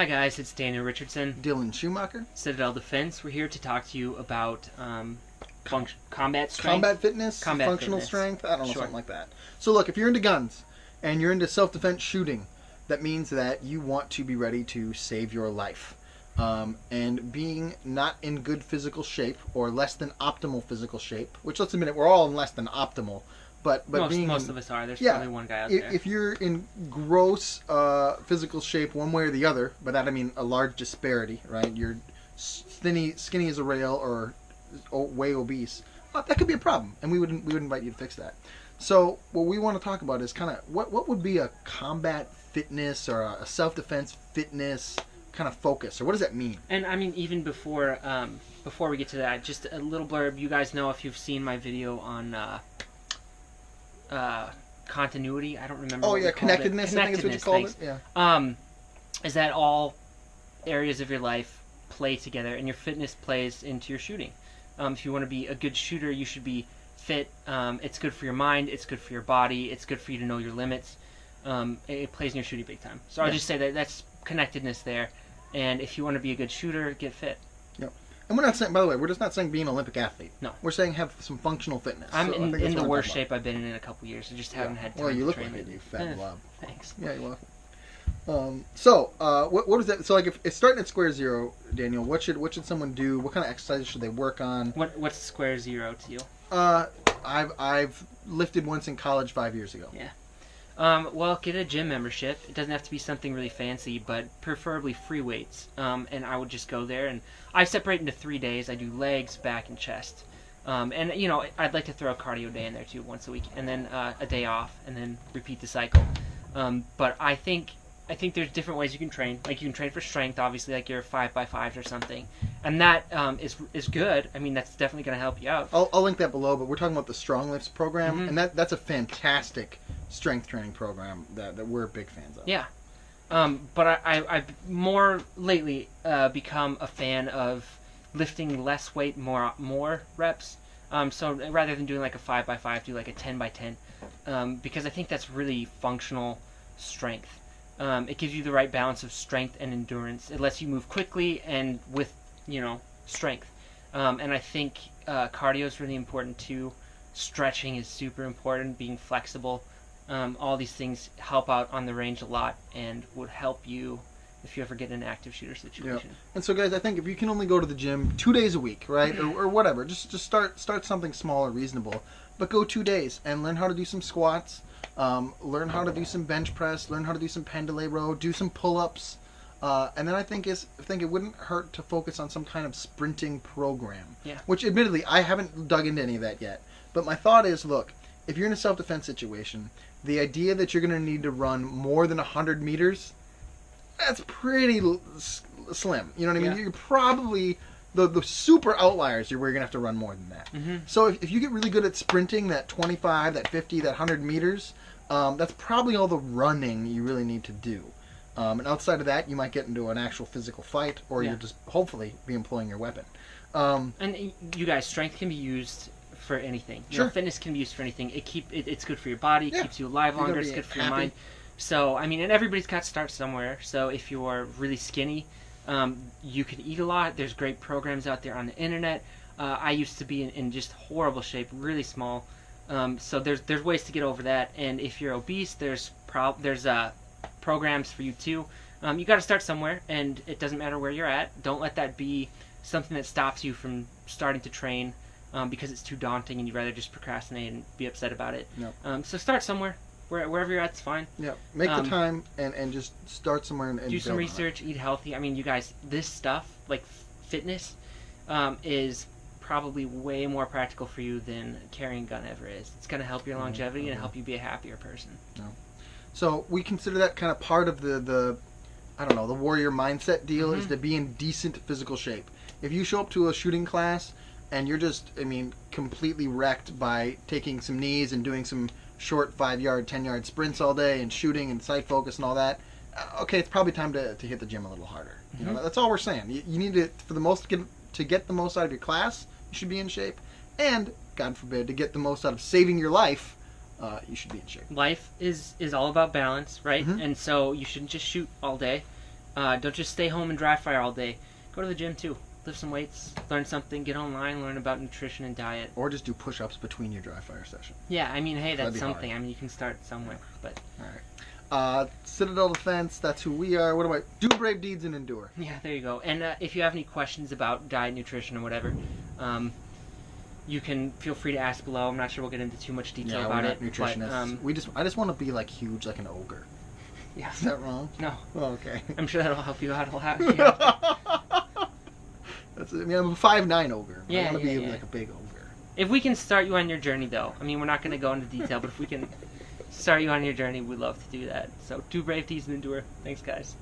Hi guys, it's Daniel Richardson. Dylan Schumacher. Citadel Defense. We're here to talk to you about combat strength. Combat fitness, functional strength, I don't know, something like that. So look, if you're into guns and you're into self-defense shooting, that means that you want to be ready to save your life. And being not in good physical shape or less than optimal physical shape, which let's admit it, we're all in less than optimal. But most of us are. There's probably one guy out there. If you're in gross physical shape one way or the other, by that I mean a large disparity, right? You're skinny as a rail or way obese. That could be a problem, and we would invite you to fix that. So what we want to talk about is kind of what would be a combat fitness or a self-defense fitness kind of focus, or what does that mean? And I mean, even before we get to that, just a little blurb. You guys know if you've seen my video on continuity. I don't remember. Oh yeah, connectedness. I think is what you called it. Yeah. Is that all areas of your life play together, and your fitness plays into your shooting. If you want to be a good shooter, you should be fit. It's good for your mind. It's good for your body. It's good for you to know your limits. It plays in your shooting big time. So I'll just say that's connectedness there. And if you want to be a good shooter, get fit. Yep. And we're not saying, by the way, we're just not saying be an Olympic athlete. No. We're saying have some functional fitness. I'm in the worst shape I've been in a couple years. I just haven't had time to train. Well, you look like it, you fat blob. Thanks. Yeah, you're welcome. What is that? So, like, if it's starting at square zero, Daniel, what should someone do? What kind of exercises should they work on? What's square zero to you? I've lifted once in college 5 years ago. Yeah. Well, get a gym membership. It doesn't have to be something really fancy, but preferably free weights. And I would just go there, and I separate into 3 days. I do legs, back, and chest. And you know, I'd like to throw a cardio day in there too, once a week, and then a day off, and then repeat the cycle. But I think there's different ways you can train. Like, you can train for strength, obviously, like your 5x5s or something, and that is good. I mean, that's definitely going to help you out. I'll link that below. But we're talking about the Strong Lifts program, and that's a fantastic strength training program that we're big fans of. Yeah. But I've more lately become a fan of lifting less weight, more reps. So rather than doing like a 5x5, do like a 10x10, because I think that's really functional strength. It gives you the right balance of strength and endurance. It lets you move quickly and with, strength. And I think cardio is really important too. Stretching is super important, being flexible. All these things help out on the range a lot and would help you if you ever get in an active shooter situation. Yeah. And so, guys, I think if you can only go to the gym 2 days a week, right, or whatever, just start something small or reasonable, but go 2 days and learn how to do some squats, learn how to do some bench press, learn how to do some pendulum row, do some pull-ups, and then I think it wouldn't hurt to focus on some kind of sprinting program. Yeah. Which, admittedly, I haven't dug into any of that yet. But my thought is, look, if you're in a self-defense situation, the idea that you're going to need to run more than 100 meters, that's pretty slim. You know what I mean? Yeah. You're probably the super outliers are where you're going to have to run more than that. Mm-hmm. So if you get really good at sprinting, that 25, that 50, that 100 meters, that's probably all the running you really need to do. And outside of that, you might get into an actual physical fight, or you'll just hopefully be employing your weapon. And you guys, strength can be used for anything. Sure. Fitness can be used for anything. It's good for your body. It keeps you alive longer. It's good for your mind. So, I mean, and everybody's got to start somewhere. So if you're really skinny, you can eat a lot. There's great programs out there on the internet. I used to be in just horrible shape, really small. So there's ways to get over that. And if you're obese, there's programs for you too. You got to start somewhere, and it doesn't matter where you're at. Don't let that be something that stops you from starting to train. Because it's too daunting and you'd rather just procrastinate and be upset about it. Yep. So start somewhere. Wherever you're at, it's fine. Yeah. Make the time and just start somewhere and do some research, eat healthy. I mean, you guys, this stuff, like fitness, is probably way more practical for you than carrying a gun ever is. It's going to help your longevity and help you be a happier person. No. So we consider that kind of part of the I don't know, the warrior mindset deal is to be in decent physical shape. If you show up to a shooting class and you're just, completely wrecked by taking some knees and doing some short 5-yard, 10-yard sprints all day and shooting and sight focus and all that, okay, it's probably time to hit the gym a little harder. That's all we're saying. You need to get the most out of your class, you should be in shape. And, God forbid, to get the most out of saving your life, you should be in shape. Life is all about balance, right? And so you shouldn't just shoot all day. Don't just stay home and dry fire all day. Go to the gym too. Lift some weights, learn something, get online, learn about nutrition and diet. Or just do push-ups between your dry fire session. Yeah, I mean, hey, That'd that's be something. hard. I mean, you can start somewhere, but All right. Citadel Defense, that's who we are. What do I do? Brave deeds and endure. yeah, there you go. And if you have any questions about diet, nutrition, or whatever, you can feel free to ask below. I'm not sure we'll get into too much detail Yeah, about we're it. not nutritionists. But, I just want to be like huge, like an ogre. yeah. Is that wrong? No. Oh, okay. I'm sure that'll help you out a lot. Yeah. I'm a 5'9" ogre. Yeah, I want to be yeah. like a big ogre. If we can start you on your journey, though, I mean, we're not going to go into detail, but if we can start you on your journey, we'd love to do that. So, do brave deeds and endure. Thanks, guys.